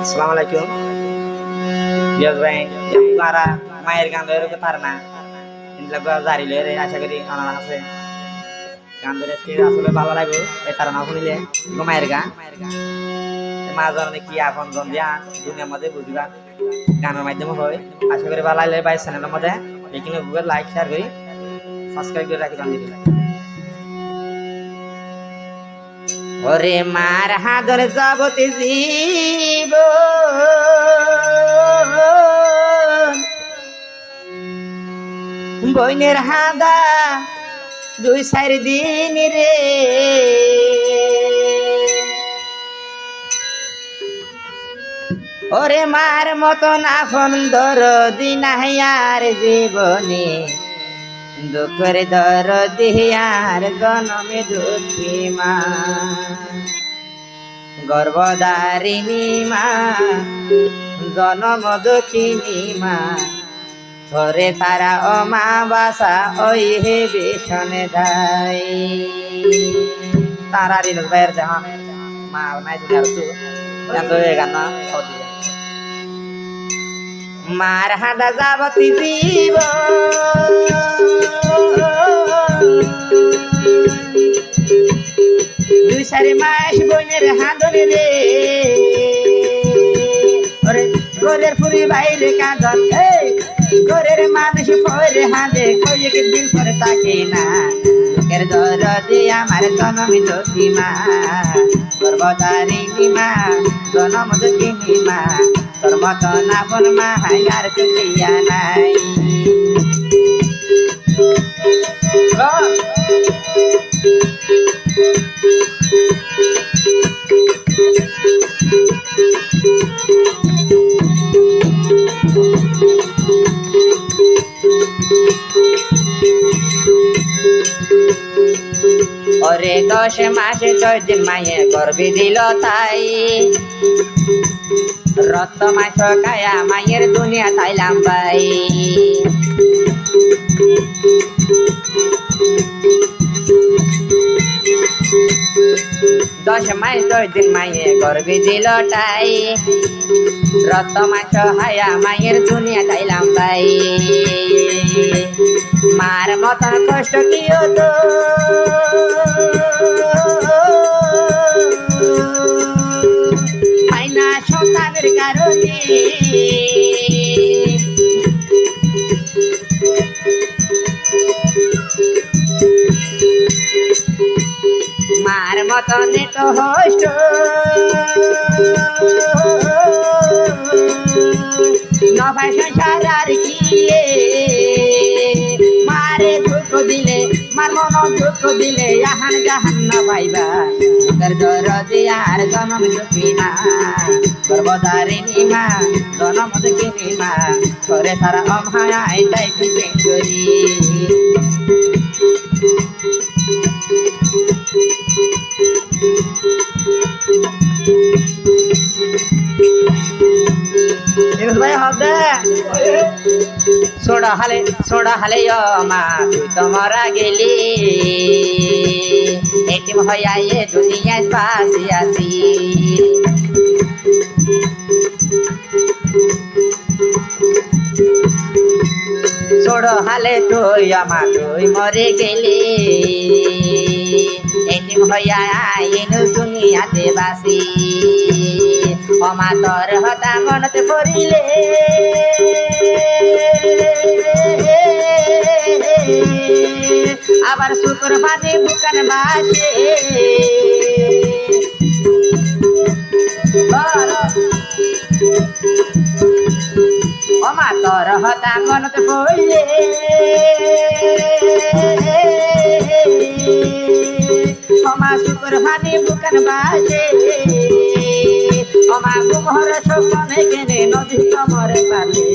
Assalamualaikum. Biar baik. Yang para main kan dulu ke Tarna. Ini lagu dari lere aja kiri anak ase. Kan dulu sih asal bala lagu. Tarna aku nih gue main kan. Mazar nih kia kon dia dunia mode bujuga. Kan main demo hoy. Aja kiri bala lere baik channel mode. Bikin gue like share kiri. Subscribe করে রাখি জানি ওরে মার হাদর যাবতে জীব বইনের হাদা 2-4 দিন রে ওরে মার মতন আপন দরদি নাই আর জীবনে দুঃখের দরদি আর জনমে দুঃখী মা গর্ভধারিণী মা জনম দুঃখিনী মা ধরে তারা অমা বাসা ওই হে বেশনে দাই তারা রিল বাইর দেখা মা নাই দিনার তু জানতো এ গান মার হাদা যাবতি জীব সারে মাস বইনের হাঁদনে রে ওরে ঘরের পুরি বাইরে কাঁদন ঘরের মানুষ পরে হাঁদে কয়ে কি দিন পরে তাকে না লোকের দরদে আমার জনমি দুঃখী মা গর্ভধারিণী মা জনম দুঃখিনী মা তোর মতন আপন মা হায়ার তুলিয়া নাই ওরে 10 মাসে 10 দিন মায়ে গর্ভে দিল তাই রক্ত মাছ কায়া মায়ের দুনিয়া তাইলাম ভাই 10 মাস 10 দিন মায়ে গর্ভে দিল তাই রক্ত মাছ হায়া মায়ের দুনিয়া তাইলাম ভাই মার মতন কষ্ট কি হতো আইনা সন্তানের কারণে মার মতন তো হষ্ট নভাই সংসার আর কি মারে দুঃখ দিলে মার মন দুঃখ দিলে আহান জাহান না পাইবা দরদি আর জনম দুঃখী মা গর্ভধারিণী মা জনম দুঃখিনী মা করে তারা অমহায় তাই করি সোড়া হালে মা তুই তো মরা গেলি এটিম হইয়া এ দুনিয়ায় পাশে আসি সোড়ো হালে তুই আমা তুই মরে গেলি এটিম হইয়া এনু দুনিয়াতে বাসি অমা তোর হতা মনতে পড়িলে আবার শুকুর পানি বুকান বাসে অমা তোর হতা মনতে পড়িলে অমা শুকুর পানি বুকান বাসে অমা গুমহর স্বপ্নে কেনে নদী কমরে পালে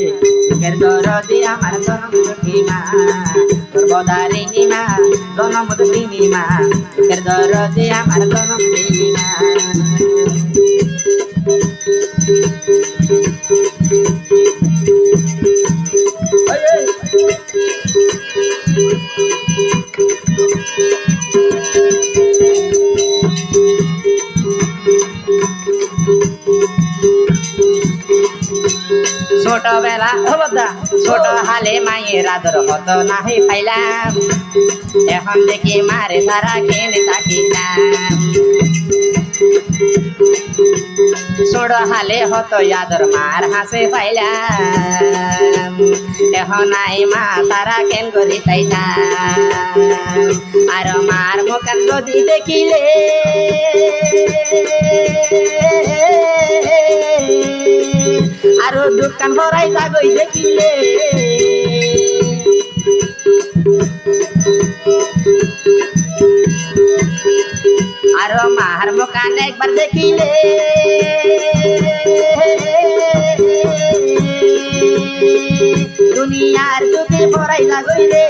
এর দরদি আমার জনম দুঃখী মা গর্ভধারিণী মা জনম দুঃখিনী মা এর দরদি আমার জনম দুঃখী মা ছোটবেলা হবদা ছোট হালে মায়ের আদর হতো নাহি পাইলাম, এখন দেখি মারে তারা কেনে তাকিলাম। ছোট হালে হতো আদর মার হাসে পাইলাম, এখন নাই মা তারা কেন করি তাইলাম। আর মার মুখান যদি দেখিলে আরো দোকান ভরাই জাগই দেখিলে। আরো মার মুখান একবার দেখিলে দুনিয়ার দুঃখে ভরাই জাগই রে।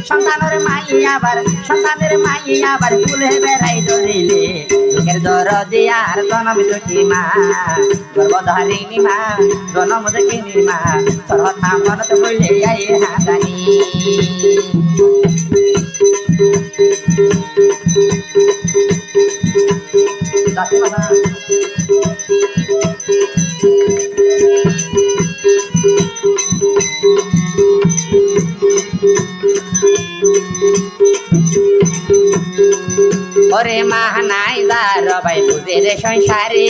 সন্তানের মাই আবার সন্তানের মাই আবার ফুলে বেড়াই ধরিলে, দুঃখের দর দিয়ার জনম দুঃখী মা, গর্ভধারিণী মা, জনম দেখিনি মা, তোর কথা মনত বললে আই হাঁদানি। ওরে মা নাই দার ভাই বুঝে রে সংসারে,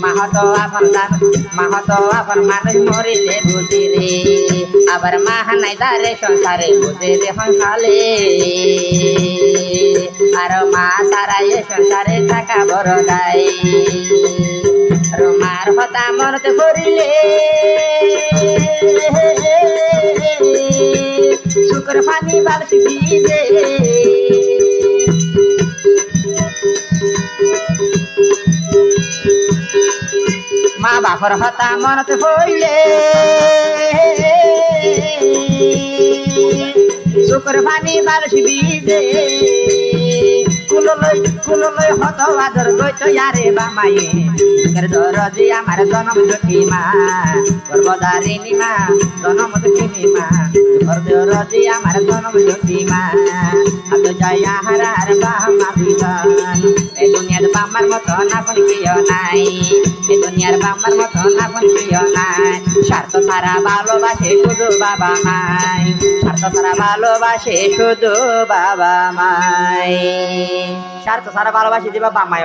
মাহত আপন মানুষ মরিলে বুঝি রে। আবার মা নাই দারে সংসারে বুঝে রে সংসারে, আর মা সারা এ সংসারে থাকা বড় দায়। মার হতা মরতে করিলে শুকর পানি বালতি ভিজে, মা বাপর হতা মনত হইলে শুকর পানি বালতি ভিজে। কুললৈ হত আদর গইত ইয়ারে বামায়ে, দুঃখের দর দি আমার জনম দুঃখী মা, গর্ভধারিণী মা, জনম দুঃখিনী মা, দুঃখের দর দি আমার জনম দুঃখী মা। আজ যাই আহারার বামা বিবান, এই দুনিয়ার বামার মতো আপন প্রিয় নাই, এই দুনিয়ার বামার মতো আপন প্রিয় নাই। স্বার্থ ছাড়া ভালোবাসে শুধু বাবা মাই, স্বার্থ ছাড়া ভালোবাসে শুধু বাবা মাই, স্বার্থ ছাড়া ভালোবাসি দিবা বাবা মাই।